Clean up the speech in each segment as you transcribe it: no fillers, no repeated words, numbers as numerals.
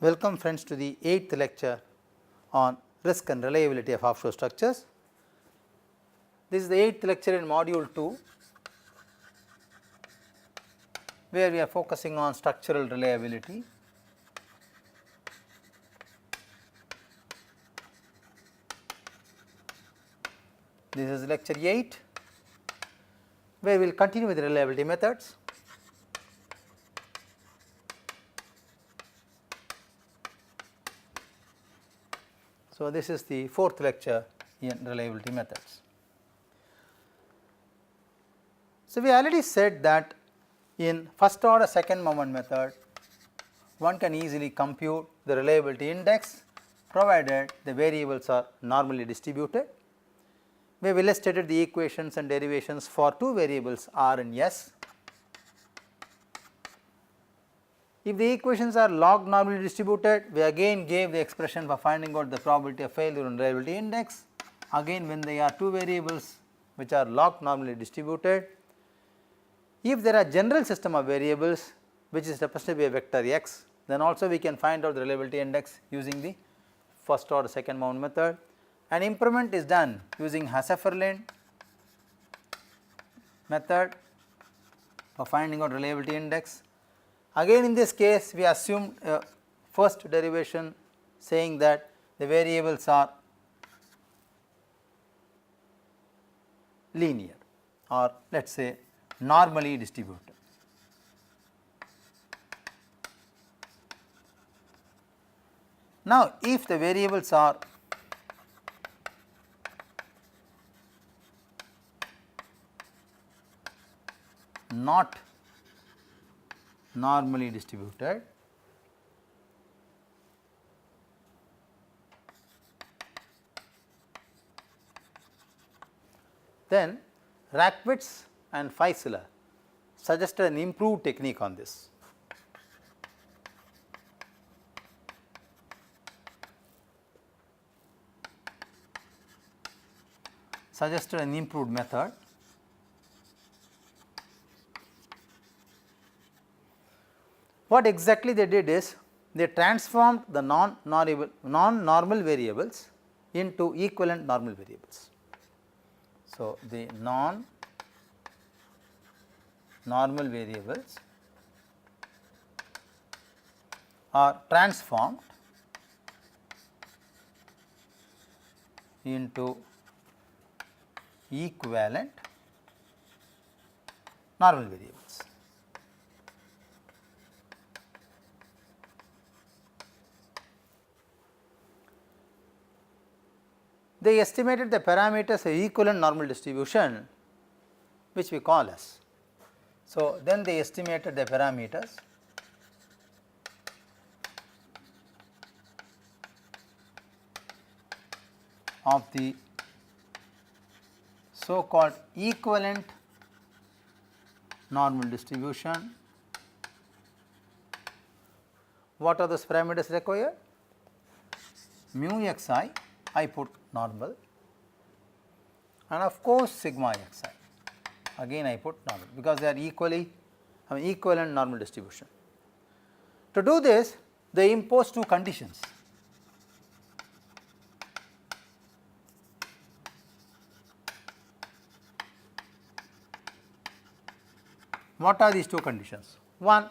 Welcome friends to the 8th lecture on risk and reliability of offshore structures. This is the 8th lecture in module 2, where we are focusing on structural reliability. This is lecture 8, where we will continue with reliability methods. So, this is the 4th lecture in reliability methods. So, we already said that in first order second moment method, one can easily compute the reliability index provided the variables are normally distributed. We have illustrated the equations and derivations for two variables R and S. If the equations are log normally distributed, we again gave the expression for finding out the probability of failure on reliability index. Again, when they are two variables which are log normally distributed, if there are general system of variables which is represented by a vector x, then also we can find out the reliability index using the first order second moment method. An improvement is done using Hasselberg method for finding out reliability index. Again, in this case we assumed a first derivation saying that the variables are linear or let us say normally distributed. Now, if the variables are not normally distributed, then Rackwitz and Feisler suggested an improved technique on this. Suggested an improved method. What exactly they did is they transformed the non-normal variables into equivalent normal variables. So, the non-normal variables are transformed into equivalent normal variables. They estimated the parameters of equivalent normal distribution, which we call as. So, then they estimated the parameters of the so called equivalent normal distribution. What are those parameters required? Mu xi, I put normal, and of course sigma xi, again I put normal, because they are equivalent normal distribution. To do this, they impose two conditions. What are these two conditions? One,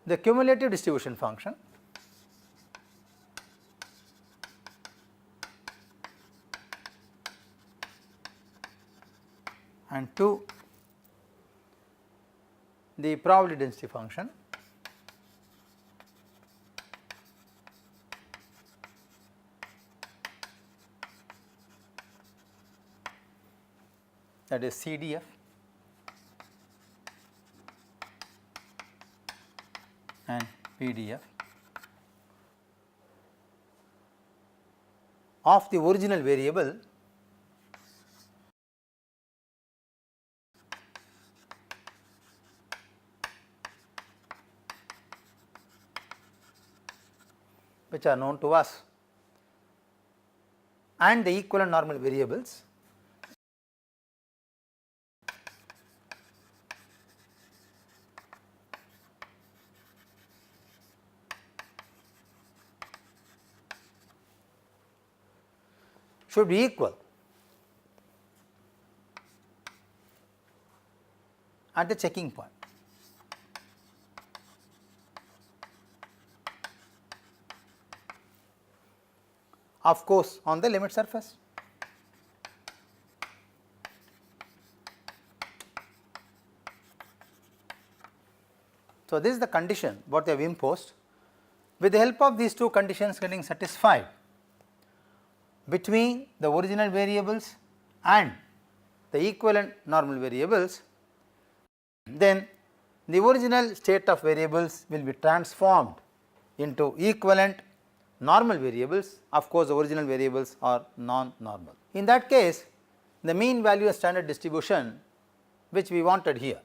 the cumulative distribution function, and two, the probability density function, that is CDF and PDF of the original variable which are known to us and the equivalent normal variables should be equal at the checking point. Of course, on the limit surface. So, this is the condition what they have imposed. With the help of these two conditions getting satisfied between the original variables and the equivalent normal variables, then the original state of variables will be transformed into equivalent normal variables. Of course, the original variables are non-normal. In that case, the mean value of standard distribution which we wanted here,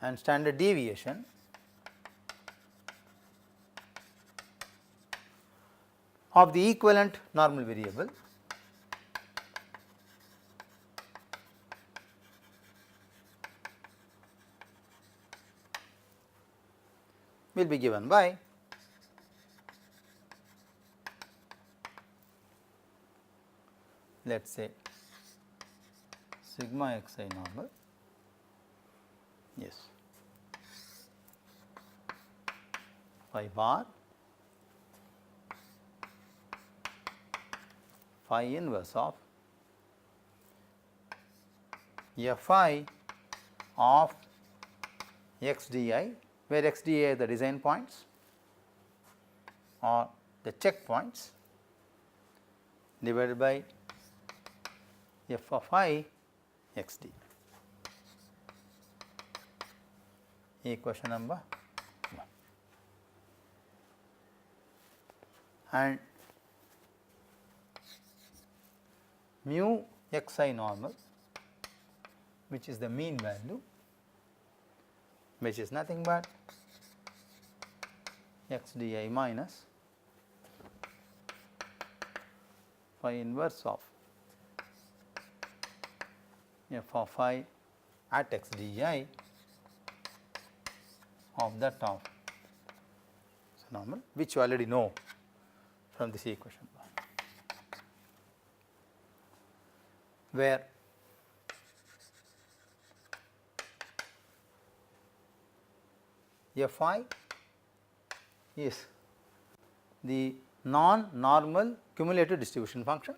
and standard deviation of the equivalent normal variable will be given by let us say sigma xi normal, yes, phi bar phi inverse of Fi of x di, where x di are the design points or the checkpoints, divided by f of I x d. Equation number 1. And mu xi normal, which is the mean value, which is nothing but x di minus phi inverse of f of I at x di of that of normal, which you already know from this equation, where Fi is the non-normal cumulative distribution function,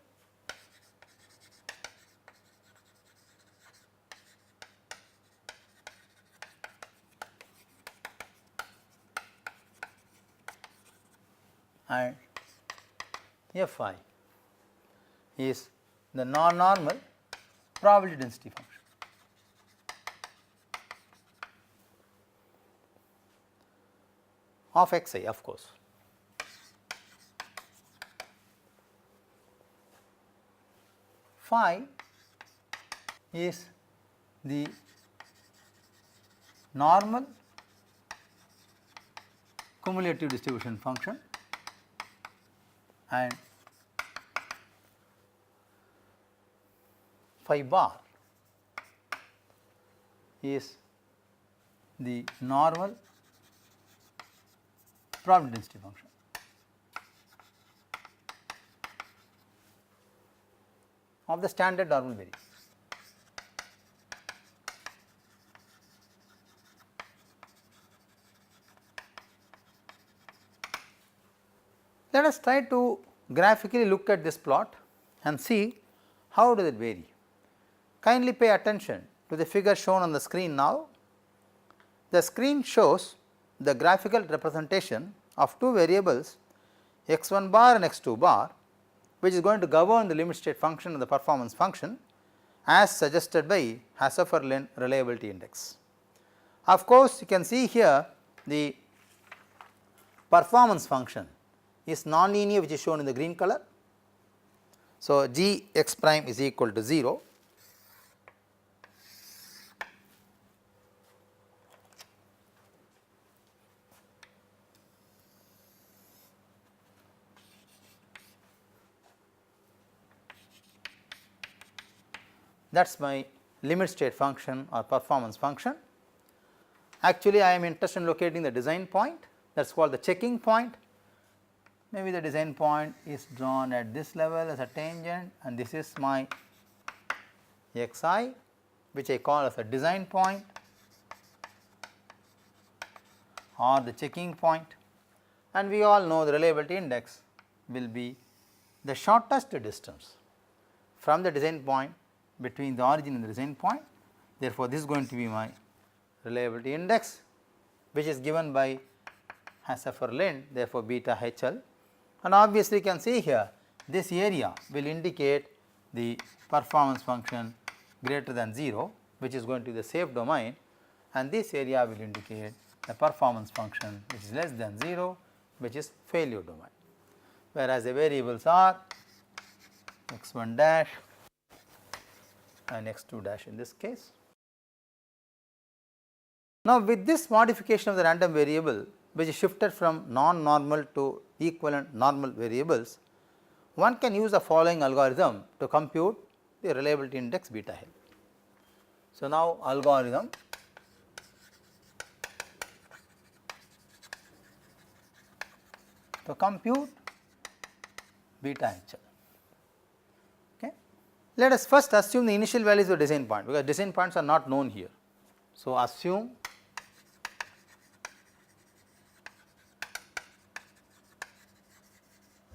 and Fi is the non-normal probability density function. Of xi, of course. Phi is the normal cumulative distribution function, and phi bar is the normal probability density function. Of the standard normal variable. Let us try to graphically look at this plot and see how does it vary. Kindly pay attention to the figure shown on the screen now. The screen shows the graphical representation of two variables x1 bar and x2 bar, which is going to govern the limit state function and the performance function as suggested by Haushofer-Lin reliability index. Of course, you can see here the performance function is nonlinear, which is shown in the green color. So, g x prime is equal to 0. That is my limit state function or performance function. Actually, I am interested in locating the design point, that is called the checking point. Maybe the design point is drawn at this level as a tangent, and this is my xi, which I call as a design point or the checking point, and we all know the reliability index will be the shortest distance from the design point between the origin and the design point. Therefore, this is going to be my reliability index, which is given by Haushofer-Lind, therefore beta HL, and obviously you can see here this area will indicate the performance function greater than 0, which is going to be the safe domain, and this area will indicate the performance function which is less than 0, which is failure domain, whereas the variables are x1 dash and x2 dash in this case. Now, with this modification of the random variable, which is shifted from non-normal to equivalent normal variables, one can use the following algorithm to compute the reliability index beta L. So, now algorithm to compute beta HL. Okay. Let us first assume the initial values of design point, because design points are not known here. So, assume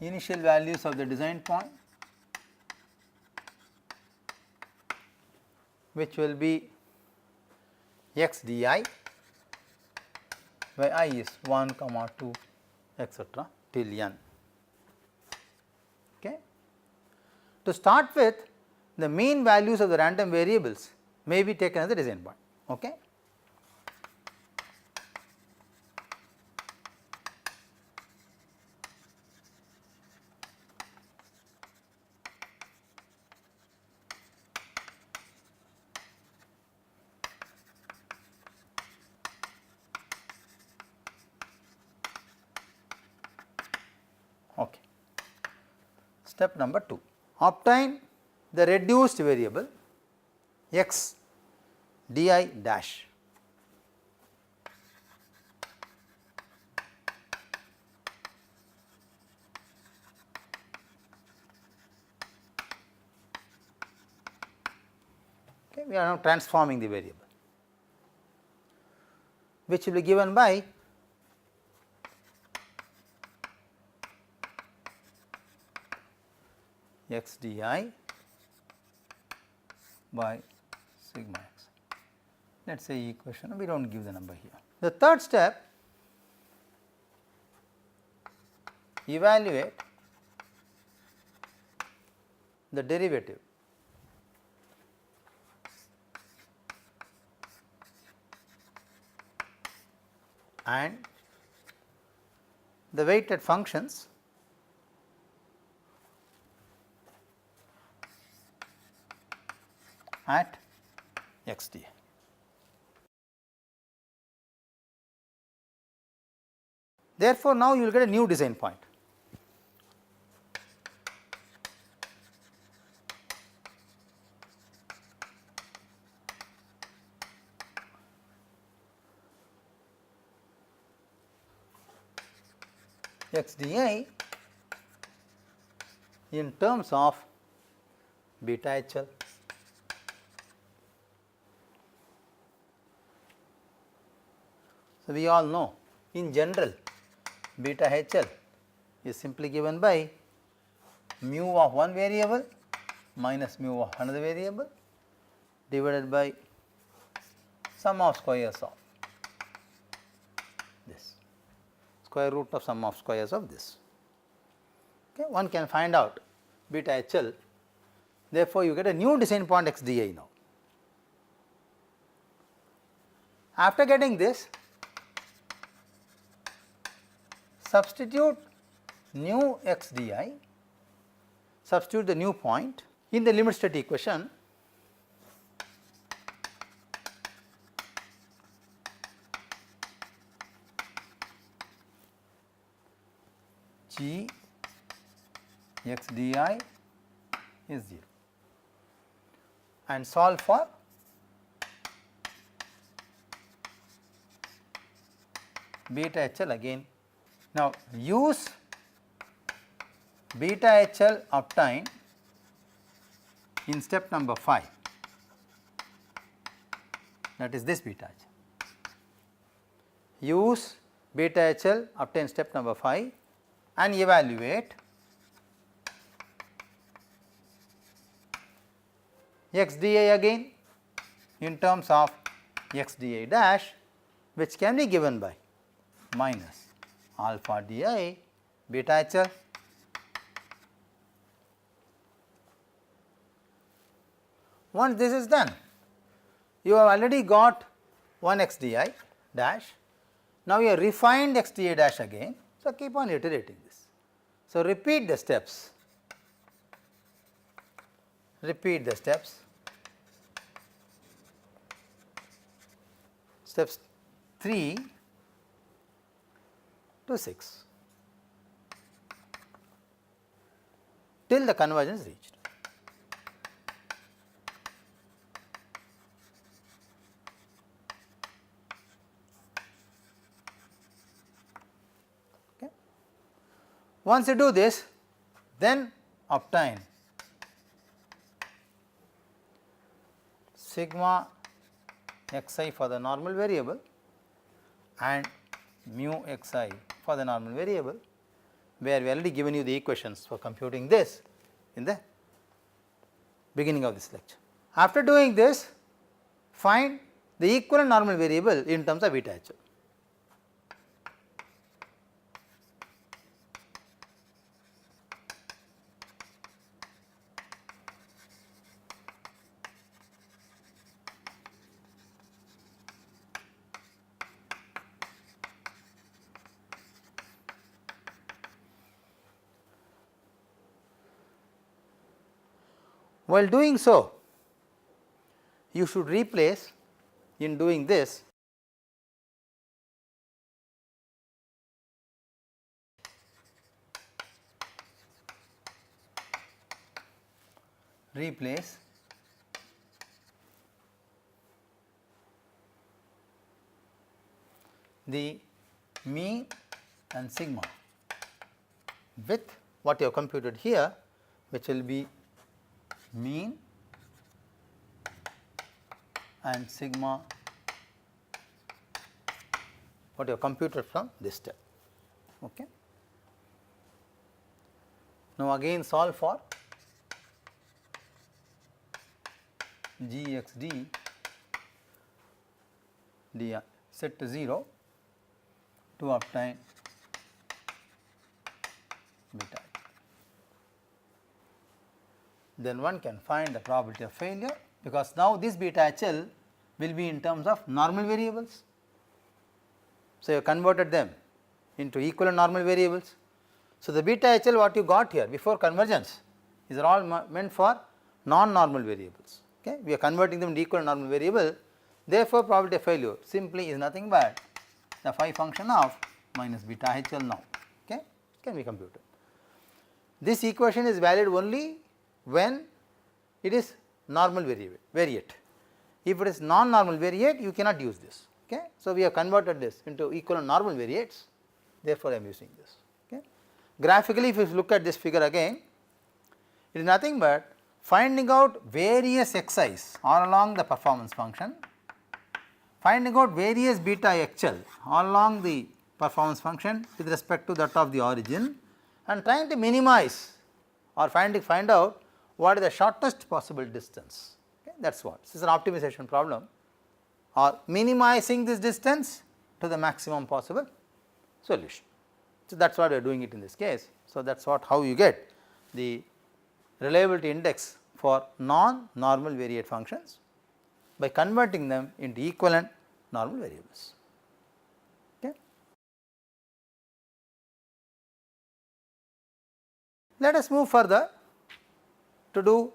initial values of the design point, which will be x di, where I is 1, 2, etc. till n. Okay. To start with, the mean values of the random variables may be taken as the design point. Okay. Okay. Step number 2, obtain the reduced variable x di dash. Okay, we are now transforming the variable, which will be given by x di by sigma x. Let us say equation, we do not give the number here. The third step, evaluate the derivative and the weighted functions at x d. Therefore, now you will get a new design point. X di in terms of beta HL. So, we all know in general beta HL is simply given by mu of one variable minus mu of another variable divided by sum of squares of this, square root of sum of squares of this. Okay. One can find out beta HL, therefore, you get a new design point x di now. After getting this, substitute new x di, substitute the new point in the limit state equation. G x di is 0 and solve for beta HL again. Now, use beta HL obtained in step number 5, that is this beta HL. Use beta HL obtained step number 5 and evaluate XDA again in terms of XDA dash, which can be given by minus alpha di beta HL. Once this is done, you have already got one XDI dash. Now, you have refined XDA dash again. So, keep on iterating this. So, repeat the steps, steps 3 to 6 till the convergence reached. Okay. Once you do this, then obtain sigma xi for the normal variable and mu xi for the normal variable, where we already given you the equations for computing this in the beginning of this lecture. After doing this, find the equivalent normal variable in terms of beta HL. While doing so, you should replace in doing this the mean and sigma with what you have computed here, which will be mean and sigma what you have computed from this step. Okay. Now, again solve for gxd di set to 0 to obtain beta. Then one can find the probability of failure, because now this beta HL will be in terms of normal variables. So, you have converted them into equivalent normal variables. So, the beta HL what you got here before convergence, these are all meant for non-normal variables. Okay. We are converting them into equivalent normal variable. Therefore, probability of failure simply is nothing but the phi function of minus beta HL now. Okay. Can be computed. This equation is valid only when it is normal variate. If it is non-normal variate, you cannot use this. Okay. So, we have converted this into equivalent normal variates, therefore, I am using this. Okay. Graphically, if you look at this figure again, it is nothing but finding out various xi's all along the performance function, finding out various beta HL all along the performance function with respect to that of the origin, and trying to minimize or find out what is the shortest possible distance. Okay. That is what. This is an optimization problem, or minimizing this distance to the maximum possible solution. So, that is what we are doing it in this case. So, that is what how you get the reliability index for non-normal variate functions by converting them into equivalent normal variables. Okay. Let us move further to do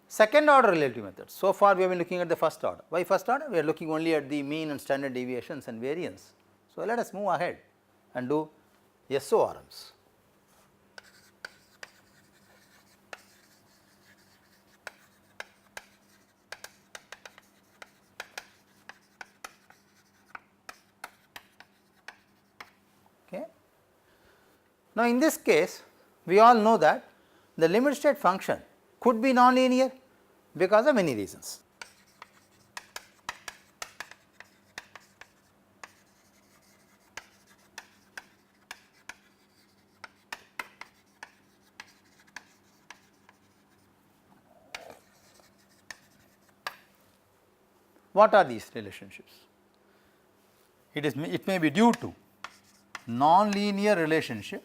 second order relativity methods. So far we have been looking at the first order. Why first order? We are looking only at the mean and standard deviations and variance. So, let us move ahead and do SORMs. Now, in this case we all know that the limit state function could be nonlinear because of many reasons. What are these relationships? It may be due to nonlinear relationship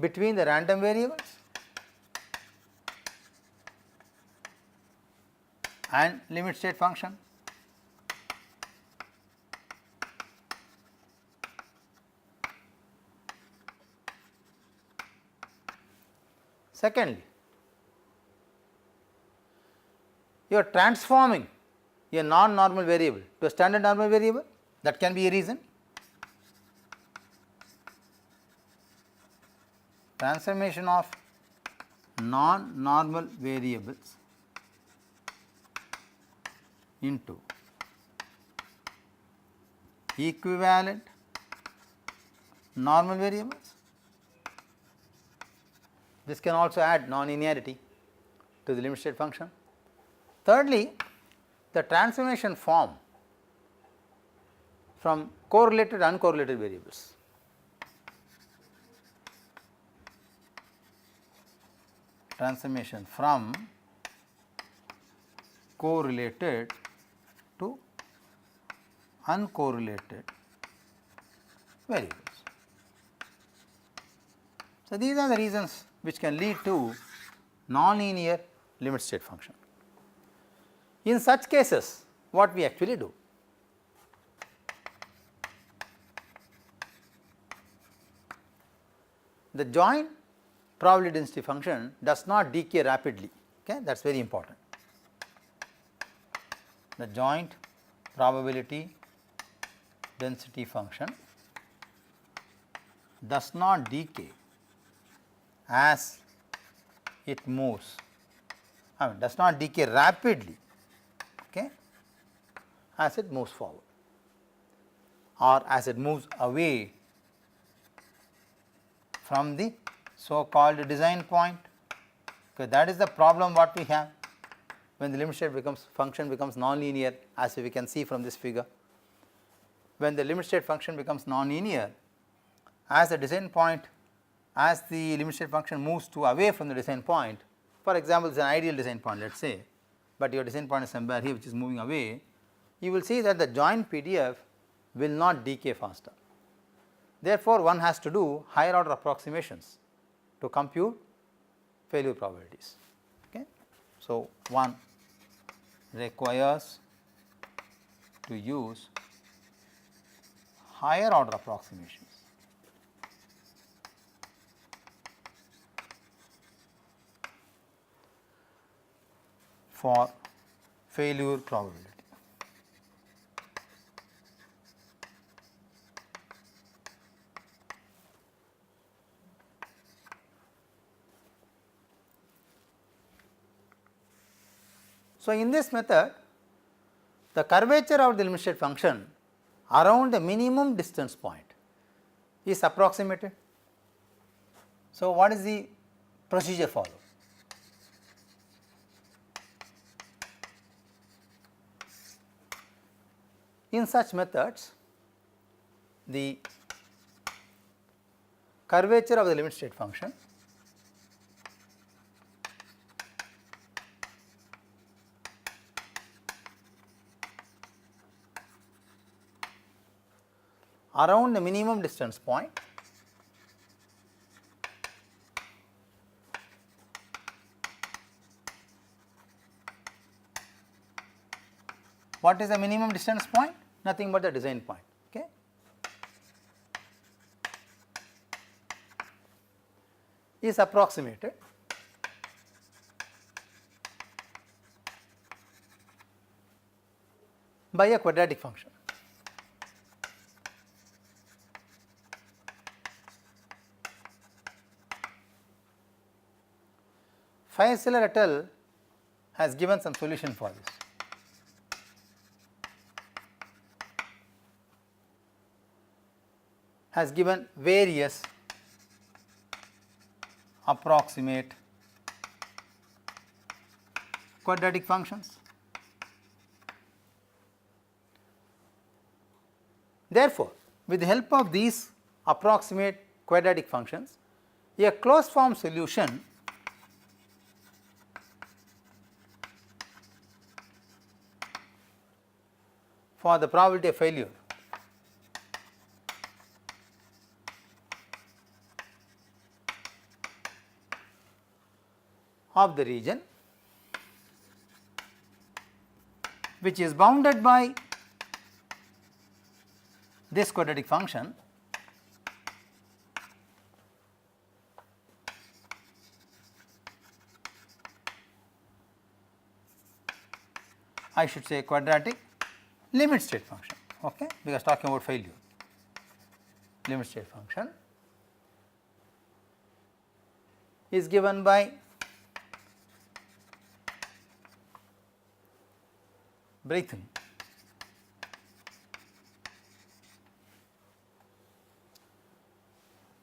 between the random variables and limit state function. Secondly, you are transforming a non-normal variable to a standard normal variable, that can be a reason. Transformation of non-normal variables into equivalent normal variables. This can also add non-linearity to the limit state function. Thirdly, the transformation form from correlated to uncorrelated variables. Transformation from correlated to uncorrelated variables. So, these are the reasons which can lead to nonlinear limit state function. In such cases, what we actually do? The joint probability density function does not decay rapidly, okay? That is very important. The joint probability density function does not decay as it moves, does not decay rapidly, okay, as it moves forward or as it moves away from the so called design point. Okay, that is the problem what we have when the limit state function becomes nonlinear, as we can see from this figure. When the limit state function becomes nonlinear, as the design point, as the limit state function moves away from the design point, for example, it is an ideal design point, let us say, but your design point is somewhere here which is moving away, you will see that the joint PDF will not decay faster. Therefore, one has to do higher order approximations to compute failure probabilities. Okay. So, one requires to use higher order approximations for failure probability. So, in this method, the curvature of the limit state function around the minimum distance point is approximated. So, what is the procedure followed? In such methods, the curvature of the limit state function around the minimum distance point what is the minimum distance point? Nothing but the design point. Okay. Is approximated by a quadratic function. Faisler et al. Has given some solution for this. has given various approximate quadratic functions. Therefore, with the help of these approximate quadratic functions, a closed form solution for the probability of failure of the region which is bounded by this quadratic function I should say quadratic limit state function, okay, because talking about failure. Limit state function is given by Breithaupt.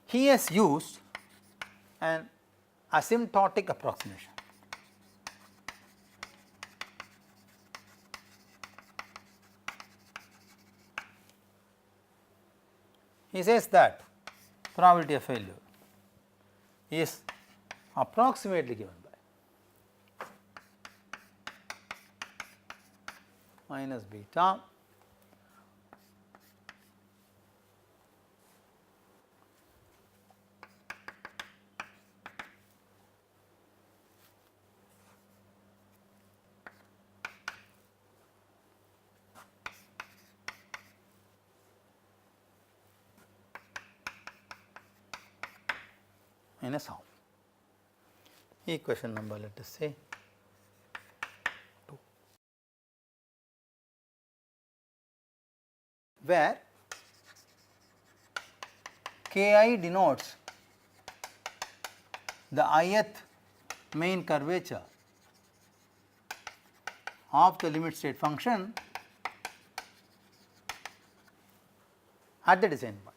He has used an asymptotic approximation. He says that probability of failure is approximately given by minus beta minus half. Equation number, let us say 2, where Ki denotes the ith main curvature of the limit state function at the design point.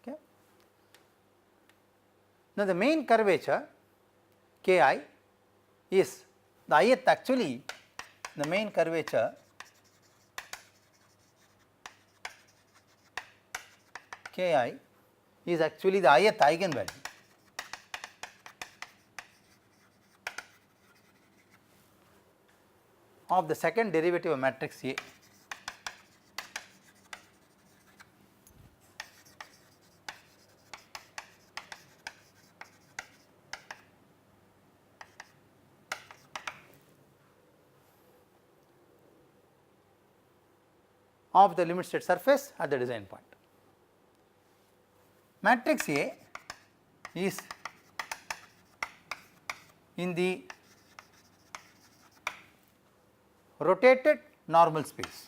Okay. Now, the main curvature Ki is the ith, actually the main curvature Ki is actually the ith eigenvalue of the second derivative of matrix A. Of the limit state surface at the design point. Matrix A is in the rotated normal space.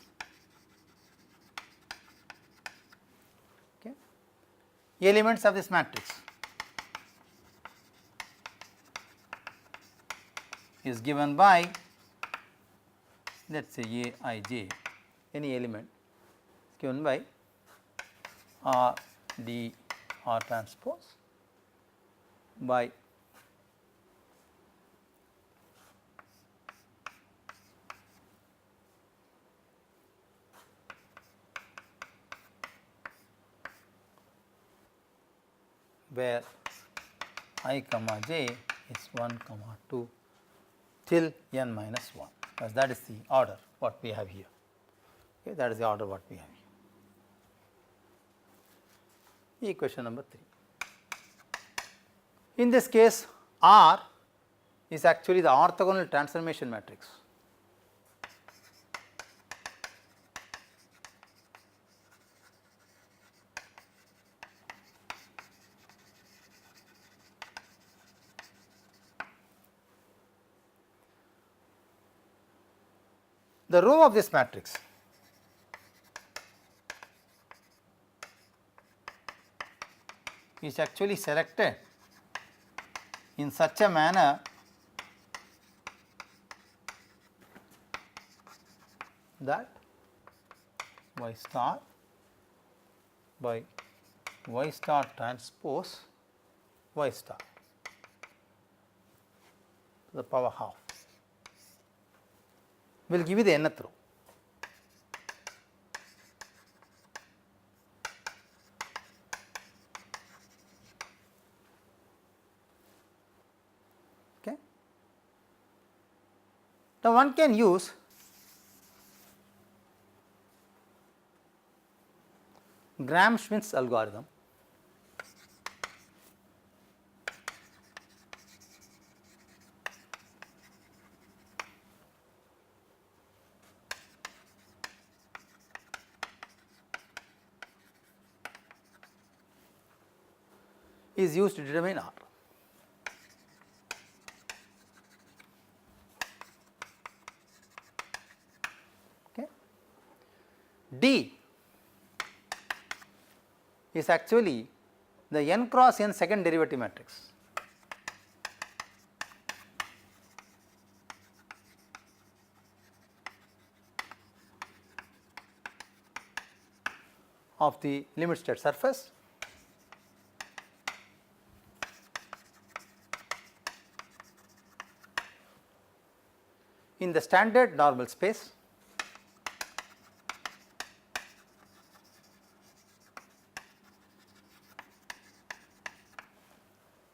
Okay. Elements of this matrix is given by, let us say A I j, any element is given by R d R transpose by where I comma j is 1 comma 2 till n minus 1, because that is the order what we have here. Okay, that is the order what we have here. Equation number 3. In this case, R is actually the orthogonal transformation matrix. The row of this matrix is actually selected in such a manner that y star by y star transpose y star to the power half will give you the nth row. Okay. Now, one can use Gram-Schmidt's algorithm is used to determine R. Okay. D is actually the n cross n second derivative matrix. Of the limit state surface in the standard normal space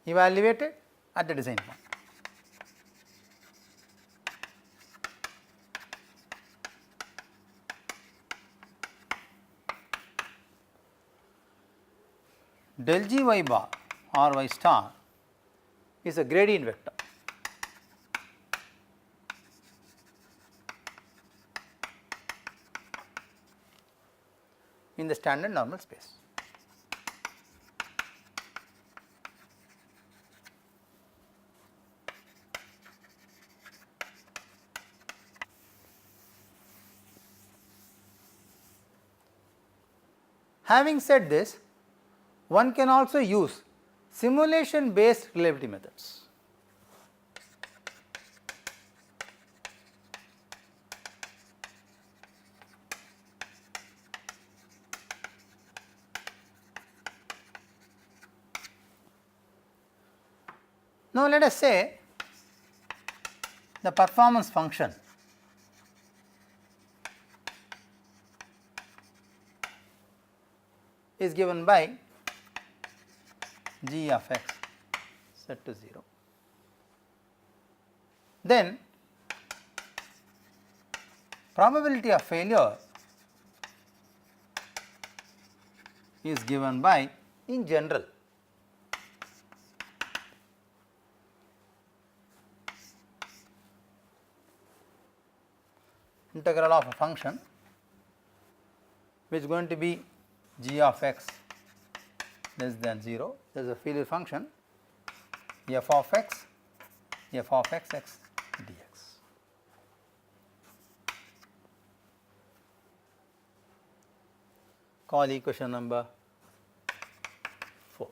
evaluated at the design point. Del g y bar or y star is a gradient vector in the standard normal space. Having said this, one can also use simulation based reliability methods. Now, let us say the performance function is given by g of x set to 0. Then probability of failure is given by, in general, integral of a function which is going to be g of x less than 0. There is a failure function f of x x dx. Call equation number 4,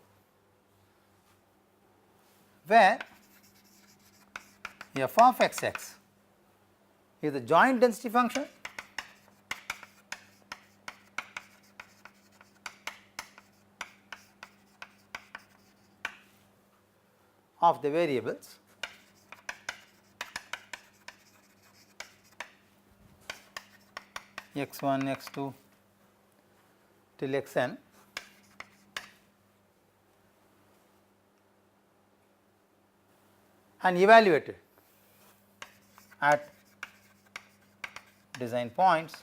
where f of x x is the joint density function of the variables x1, x2 till xn and evaluated at design points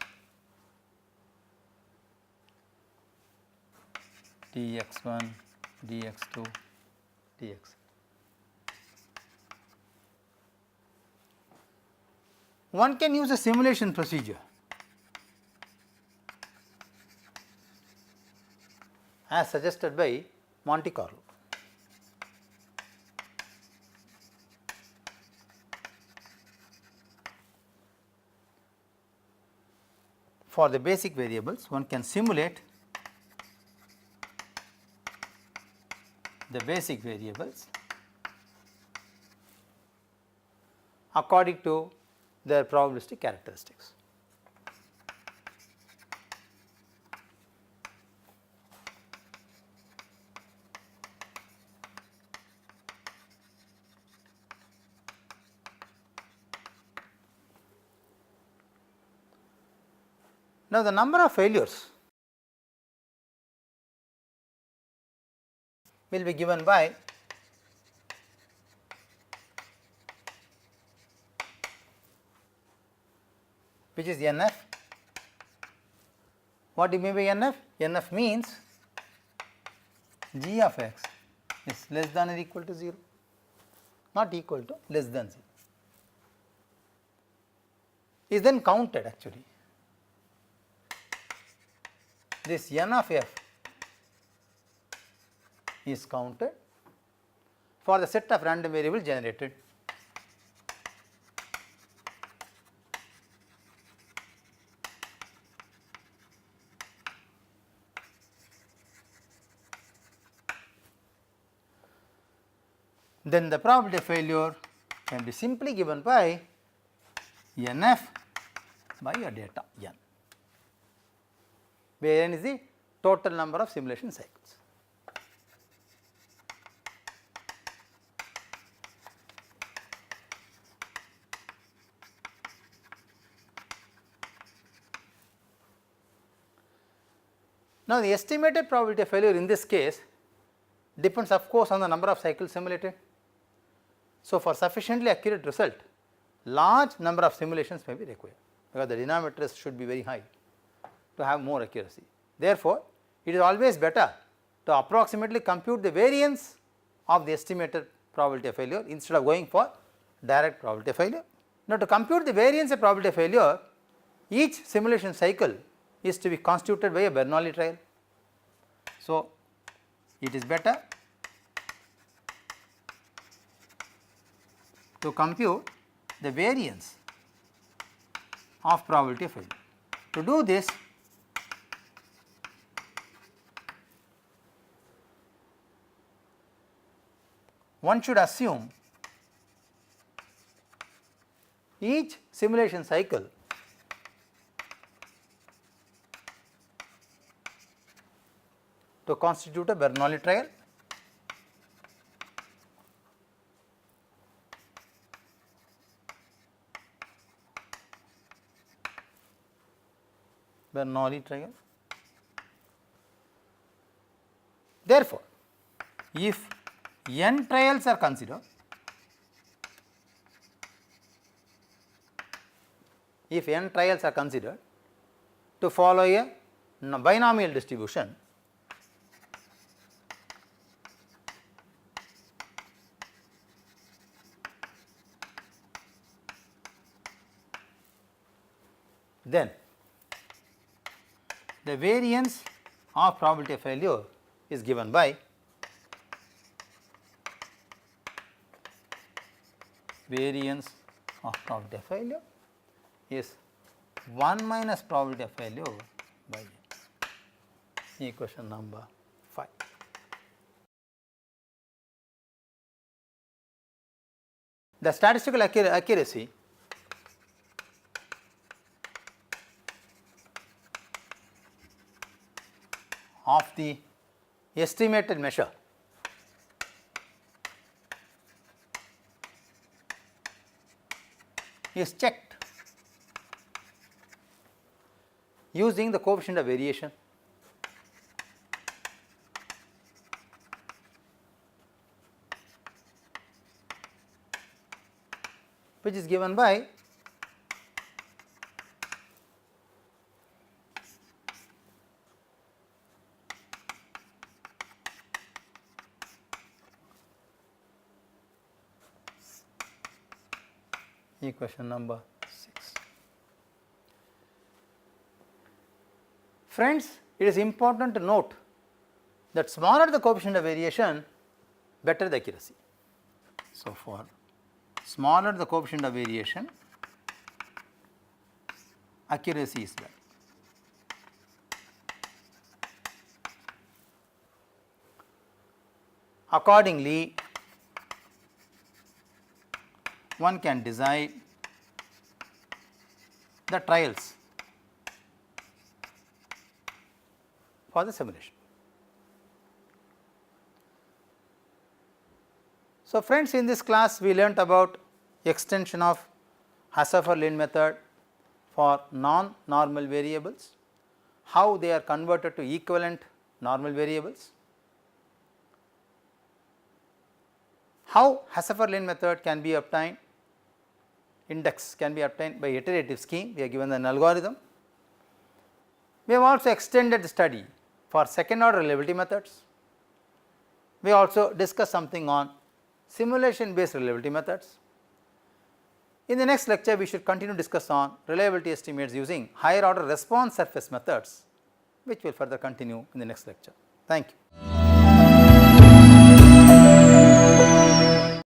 dx1, dx2, dx. One can use a simulation procedure as suggested by Monte Carlo. For the basic variables, one can simulate the basic variables according to their probabilistic characteristics. Now, the number of failures will be given by which is NF. What do you mean by NF? NF means g of x is less than or equal to 0, not equal to, less than 0, is then counted actually. This n of f is counted for the set of random variables generated. Then the probability of failure can be simply given by NF by a data n, where n is the total number of simulation cycles. Now, the estimated probability of failure in this case depends of course on the number of cycles simulated. So, for sufficiently accurate result, large number of simulations may be required, because the denominators should be very high to have more accuracy. Therefore, it is always better to approximately compute the variance of the estimated probability of failure instead of going for direct probability of failure. Now, to compute the variance of probability of failure, each simulation cycle is to be constituted by a Bernoulli trial. So, it is better to compute the variance of probability of failure. To do this, one should assume each simulation cycle to constitute a Bernoulli trial. Bernoulli trial. Therefore, if n trials are considered, to follow a binomial distribution, then the variance of probability of failure is given by variance of probability of failure is 1 minus probability of failure by n, equation number 5. The statistical accuracy of the estimated measure is checked using the coefficient of variation, which is given by equation number 6. Friends, it is important to note that smaller the coefficient of variation, better the accuracy. So, for smaller the coefficient of variation, accuracy is better. Accordingly, one can decide the trials for the simulation. So, friends, in this class we learnt about extension of Haushofer-Lin method for non-normal variables. how they are converted to equivalent normal variables, how Haushofer-Lin method can be obtained, index can be obtained by iterative scheme, we are given an algorithm. We have also extended the study for second order reliability methods. We also discussed something on simulation based reliability methods. In the next lecture, we should continue to discuss on reliability estimates using higher order response surface methods, which will further continue in the next lecture. Thank you.